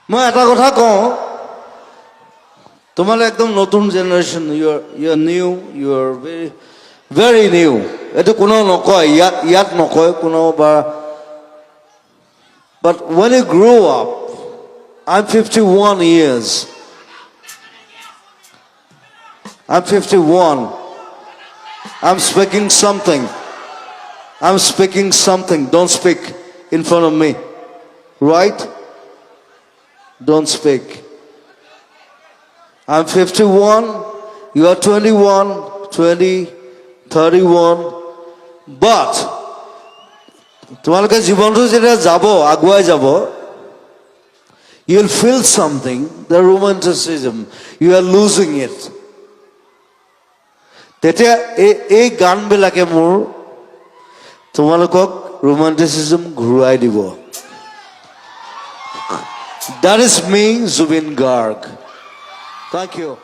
মই এটা কথা কওঁ তোমালোক একদম নতুন generation you are new you are very very new এইটো কোনো নকয় ইয়াত নকয় কোনো বা but when you grow up I'm 51 years I'm 51 I'm speaking something don't speak in front of me right don't speak I'm 51 you are 21 20 31 but তোমালোকে জীৱনটো যেতিয়া যাব আগুৱাই যাব you will feel something the romanticism you are losing it তেতিয়া এই গানবিলাকে মোৰ তোমালোকক romanticism ঘূৰাই দিব that is me Zubeen Garg thank you